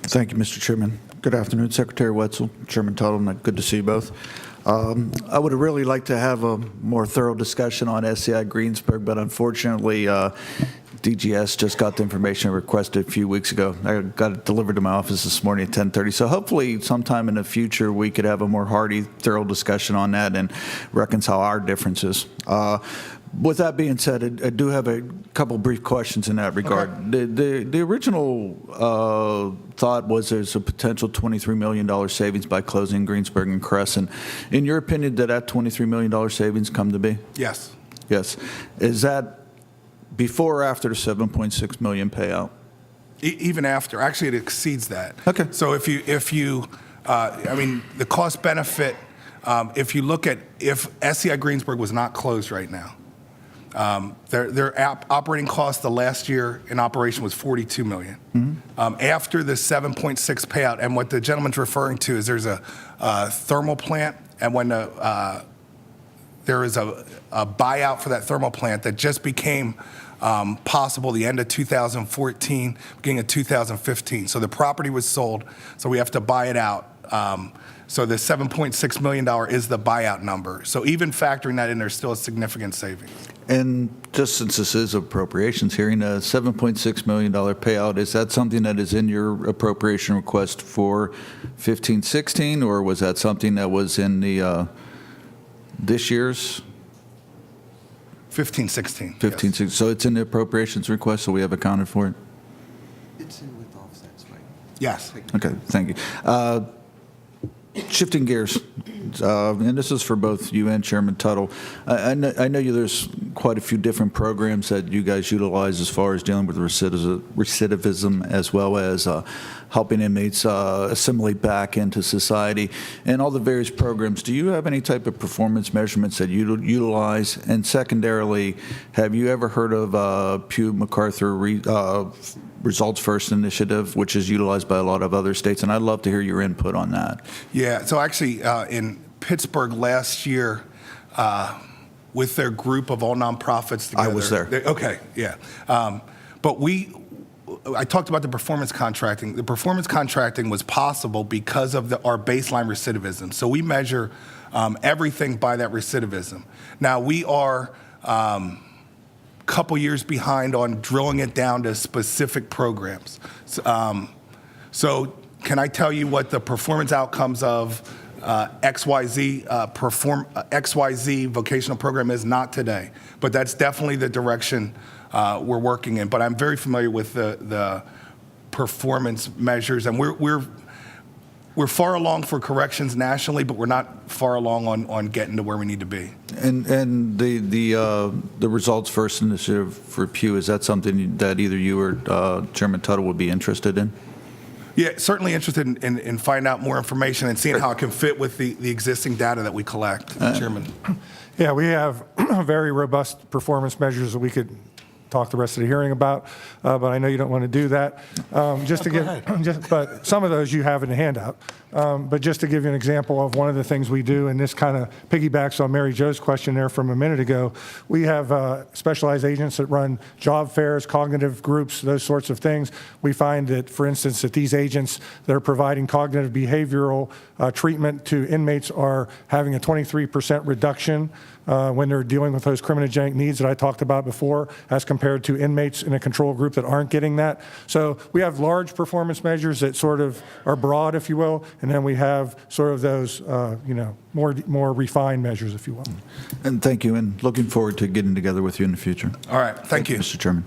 Thank you, Mr. Chairman. Good afternoon, Secretary Wetzel, Chairman Tuttle, and good to see you both. I would really like to have a more thorough discussion on SCI Greensburg, but unfortunately, DGS just got the information I requested a few weeks ago. I got it delivered to my office this morning at 10:30. So hopefully sometime in the future we could have a more hearty, thorough discussion on that and reconcile our differences. With that being said, I do have a couple brief questions in that regard. Okay. The original thought was there's a potential $23 million savings by closing Greensburg and Crescent. In your opinion, did that $23 million savings come to be? Yes. Yes. Is that before or after the $7.6 million payout? Even after. Actually, it exceeds that. Okay. So I mean, the cost benefit, if you look at if SCI Greensburg was not closed right now, their operating cost the last year in operation was $42 million. Mm-hmm. After the 7.6 payout, and what the gentleman's referring to is there's a thermal plant, and when there is a buyout for that thermal plant that just became possible the end of 2014, beginning of 2015. So the property was sold, so we have to buy it out. So the $7.6 million is the buyout number. So even factoring that in, there's still a significant savings. And just since this is appropriations hearing, a $7.6 million payout, is that something that is in your appropriation request for 15-16, or was that something that was in the this year's? 15-16. 15-16. Yes. So it's in the appropriations request, so we have accounted for it? It's in with offsets, right? Yes. Okay, thank you. Shifting gears, and this is for both you and Chairman Tuttle. I know there's quite a few different programs that you guys utilize as far as dealing with recidivism, as well as helping inmates assimilate back into society, and all the various programs. Do you have any type of performance measurements that you utilize? And secondarily, have you ever heard of Pew MacArthur Results First initiative, which is utilized by a lot of other states? And I'd love to hear your input on that. Yeah, so actually in Pittsburgh last year, with their group of all nonprofits together. I was there. Okay, yeah. But I talked about the performance contracting. The performance contracting was possible because of our baseline recidivism. So we measure everything by that recidivism. Now we are couple years behind on drilling it down to specific programs. So can I tell you what the performance outcomes of XYZ vocational program is? Not today, but that's definitely the direction we're working in. But I'm very familiar with the performance measures, and we're far along for corrections nationally, but we're not far along on getting to where we need to be. And the Results First initiative for Pew, is that something that either you or Chairman Tuttle would be interested in? Yeah, certainly interested in finding out more information and seeing how it can fit with the existing data that we collect, Chairman. Yeah, we have very robust performance measures that we could talk the rest of the hearing about, but I know you don't want to do that. But some of those you have in the handout. But just to give you an example of one of the things we do, and this kind of piggybacks on Mary Jo's question there from a minute ago, we have specialized agents that run job fairs, cognitive groups, those sorts of things. We find that, for instance, that these agents that are providing cognitive behavioral treatment to inmates are having a 23% reduction when they're dealing with those criminogenic needs that I talked about before, as compared to inmates in a control group that aren't getting that. So we have large performance measures that sort of are broad, if you will, and then we have sort of those, more refined measures, if you will. And thank you, and looking forward to getting together with you in the future. All right, thank you. Mr. Chairman.